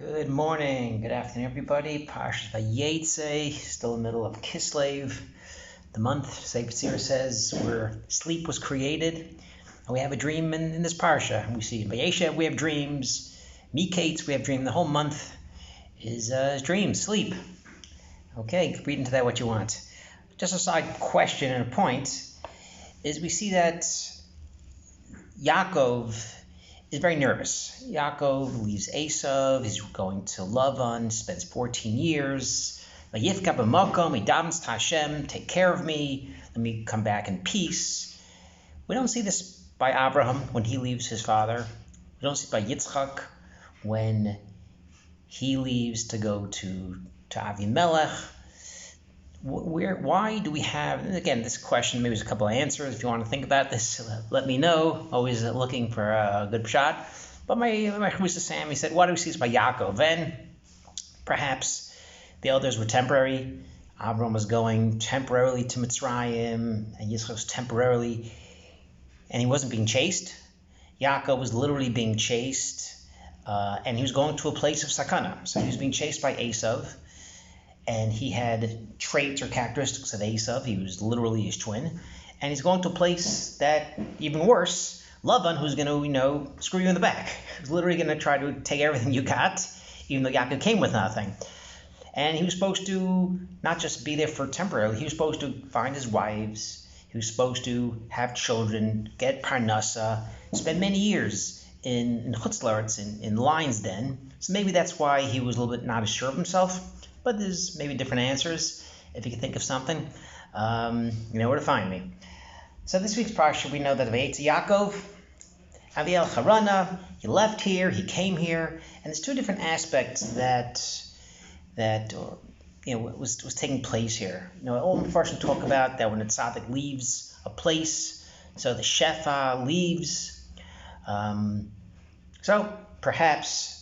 Good morning, good afternoon, everybody. Parshas Vayetzei, still in the middle of Kislev, the month. Sefer Tzira says where sleep was created, and we have a dream in this parsha. We see in Vayeshev we have dreams, Miketz we have dream. The whole month is dreams, sleep. Okay, read into that what you want. Just a side question and a point is we see that Yaakov is very nervous. Yaakov leaves Esav, he's going to Lavan, spends 14 years. Vayifka b'makom, he davens to Hashem, take care of me, let me come back in peace. We don't see this by Abraham when he leaves his father. We don't see it by Yitzchak when he leaves to go to Avimelech. Why do we have, and again, this question, maybe there's a couple of answers. If you want to think about this, let me know. Always looking for a good shot. But my Chavrusa Sam, he said, why do we see this by Yaakov? Then perhaps the elders were temporary. Avram was going temporarily to Mitzrayim, and Yitzchak was temporarily, and he wasn't being chased. Yaakov was literally being chased, and he was going to a place of sakana. So he was being chased by Esav. And he had traits or characteristics of Esav. He was literally his twin. And he's going to a place that, even worse, Lavan, who's going to, screw you in the back. He's literally going to try to take everything you got, even though Yaakov came with nothing. And he was supposed to not just be there for temporarily. He was supposed to find his wives. He was supposed to have children, get parnasa, spend many years in Chutz La'aretz, in lion's den. So maybe that's why he was a little bit not as sure of himself. But there's maybe different answers. If you can think of something, you know where to find me. So this week's parsha, we know that vayetzei Yaakov, Aviel Harana, he left here, he came here, and there's two different aspects that was taking place here. All the Mepharshim talk about that when a tzaddik leaves a place, so the shefa leaves. So perhaps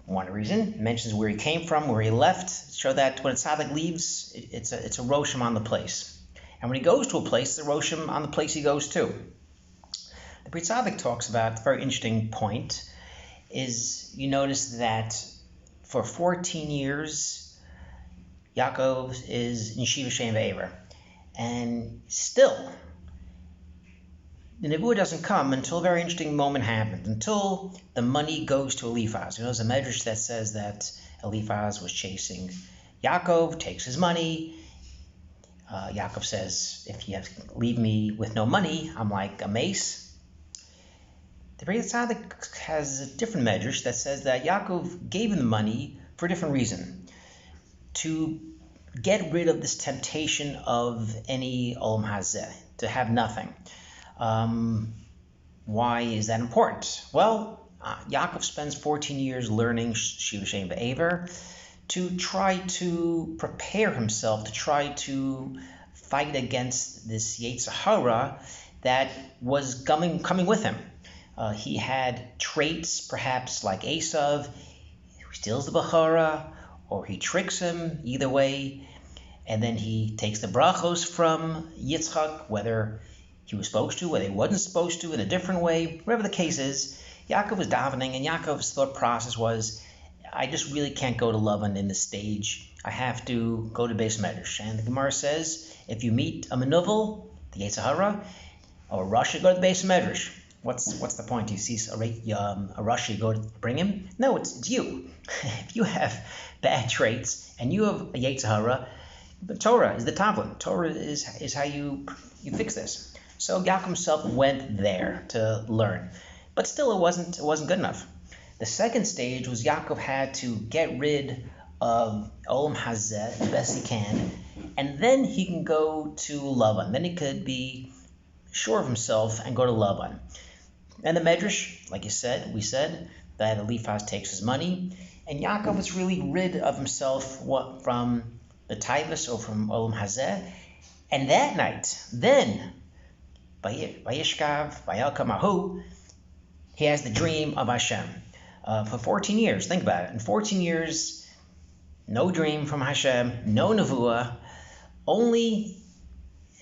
one reason mentions where he came from, where he left, show that when a tzaddik leaves, it's a roshim on the place. And when he goes to a place, it's a roshim on the place he goes to. The Brit Tzaddik talks about a very interesting point, is you notice that for 14 years, Yaakov is in Yeshiva Shem Ve'ever. And still, the Nebuah doesn't come until a very interesting moment happens, until the money goes to Eliphaz. There's a medrash that says that Eliphaz was chasing Yaakov, takes his money. Yaakov says, if you leave me with no money, I'm like a mace. The Beit Tzaddik has a different medrash that says that Yaakov gave him the money for a different reason, to get rid of this temptation of any olam hazeh, to have nothing. Why is that important? Well, Yaakov spends 14 years learning Shiva Shem Ve'ever to try to prepare himself, to try to fight against this Yetzer Hara that was coming with him. He had traits perhaps like Esav, he steals the Bechara, or he tricks him, either way, and then he takes the brachos from Yitzchak, whether he was supposed to, whether he wasn't supposed to, in a different way. Whatever the case is, Yaakov was davening, and Yaakov's thought process was, I just really can't go to Lavan in this stage. I have to go to Beis Medrash. And the Gemara says, if you meet a menuvel, the Yetzer Hara, or a Rashi, go to the Beis Medrash. What's the point? You see a Rashi, you go to bring him? No, it's you. If you have bad traits, and you have a Yetzer Hara, the Torah is the tablet. Torah is how you fix this. So Yaakov himself went there to learn. But still, it wasn't good enough. The second stage was Yaakov had to get rid of olam hazeh the best he can, and then he can go to Lavan. Then he could be sure of himself and go to Lavan. And the Medrash, like we said, that Eliphaz takes his money, and Yaakov was really rid of himself from the taivas or from olam hazeh. And that night, then, Vayishkav, Vayalkamahu, he has the dream of Hashem. For 14 years, think about it. In 14 years, no dream from Hashem, no nevuah. Only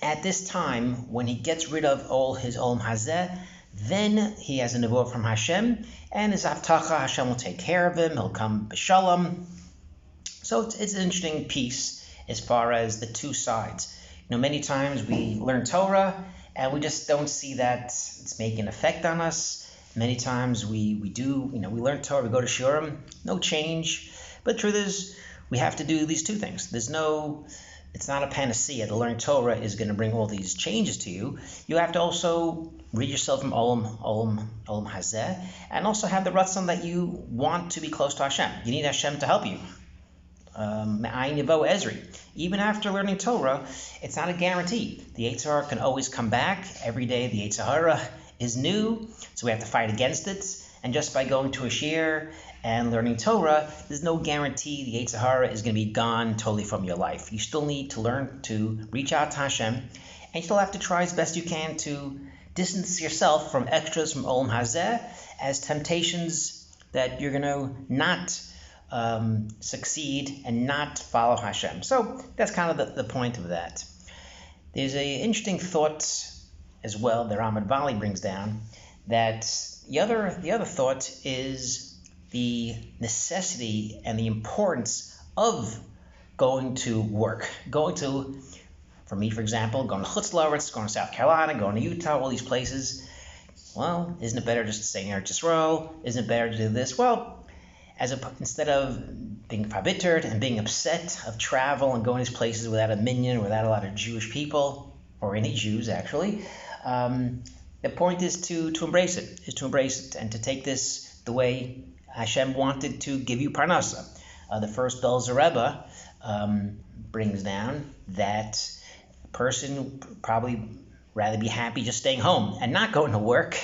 at this time, when he gets rid of all his olam hazeh, then he has a nevuah from Hashem, and his avtacha, Hashem will take care of him. He'll come b'shalom. So it's an interesting piece as far as the two sides. Many times we learn Torah and we just don't see that it's making an effect on us. Many times we learn Torah, we go to Shurim, no change. But the truth is, we have to do these two things. It's not a panacea. The learning Torah is going to bring all these changes to you. You have to also rid yourself from olam hazeh, and also have the ratzon that you want to be close to Hashem. You need Hashem to help you. Even after learning Torah, it's not a guarantee. The Yetzer Hara can always come back. Every day the Yetzer Hara is new, so we have to fight against it. And just by going to a shir and learning Torah, there's no guarantee the Yetzer Hara is going to be gone totally from your life. You still need to learn to reach out to Hashem, and you still have to try as best you can to distance yourself from extras from Olam Hazeh as temptations that you're going to not succeed and not follow Hashem. So that's kind of the point of that. There's an interesting thought as well that Ramad Vali brings down, that the other thought is the necessity and the importance of going to work. For me, for example, going to Chutz La'aretz, going to South Carolina, going to Utah, all these places. Well, isn't it better just to stay in Eretz Yisrael? Isn't it better to do this? Well, instead of being verbittered and being upset of travel and going to these places without a minyan, without a lot of Jewish people, or any Jews actually, the point is to embrace it, and to take this the way Hashem wanted to give you parnasa. The first Belzer Rebbe brings down that a person would probably rather be happy just staying home and not going to work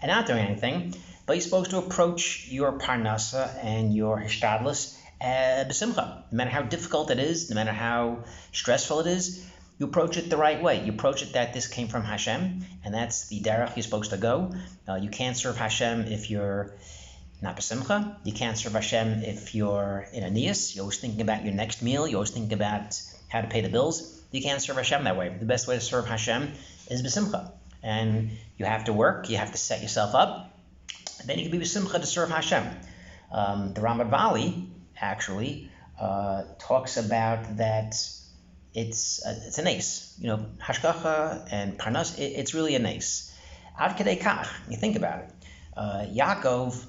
and not doing anything. But you're supposed to approach your parnasa and your hishtadlus b'simcha. No matter how difficult it is, no matter how stressful it is, you approach it the right way. You approach it that this came from Hashem, and that's the derech you're supposed to go. You can't serve Hashem if you're not b'simcha. You can't serve Hashem if you're in a niyas. You're always thinking about your next meal. You're always thinking about how to pay the bills. You can't serve Hashem that way. The best way to serve Hashem is b'simcha. And you have to work. You have to set yourself up. And then you can be b'simcha to serve Hashem. The Ramad Vali actually talks about that it's a nace. Hashgacha and parnas, it's really a nace. Ad kedei kach, you think about it. Yaakov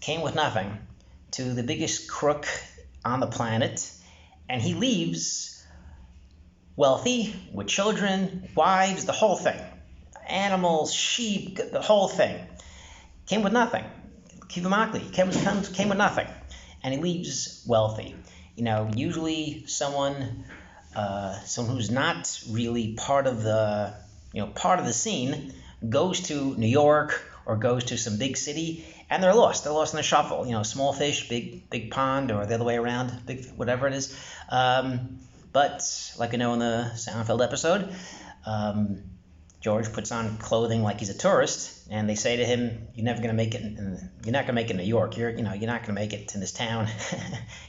came with nothing to the biggest crook on the planet, and he leaves wealthy, with children, wives, the whole thing. Animals, sheep, the whole thing. Came with nothing. Kivamakli came with nothing, and he leaves wealthy. Usually someone who's not really part of the scene goes to New York or goes to some big city, and they're lost. They're lost in the shuffle. Small fish, big pond, or the other way around, big whatever it is. But like in the Seinfeld episode, George puts on clothing like he's a tourist, and they say to him, "You're never going to make it. You're not going to make it in New York. You're not going to make it in this town.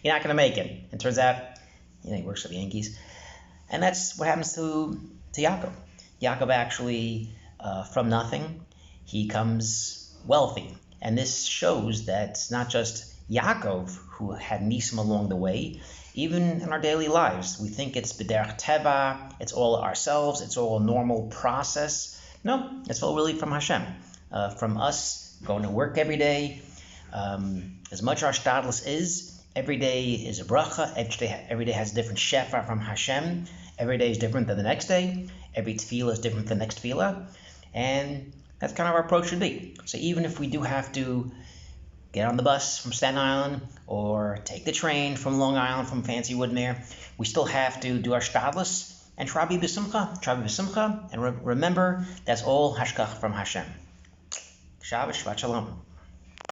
You're not going to make it." And turns out, he works for the Yankees, and that's what happens to Yaakov. Yaakov actually, from nothing, he comes wealthy, and this shows that it's not just Yaakov who had nisim along the way. Even in our daily lives, we think it's b'derech teva, it's all ourselves, it's all a normal process. No, it's all really from Hashem. From us going to work every day, as much our shtadlus is, every day is a bracha, every day has a different shefa from Hashem, every day is different than the next day, every tefillah is different than the next tefillah, and that's kind of our approach should be. So even if we do have to get on the bus from Staten Island or take the train from Long Island, from Fancy Woodmere, we still have to do our shtadlus and try to be b'simcha, and remember, that's all hashkach from Hashem. Shabbat Shabbat Shalom.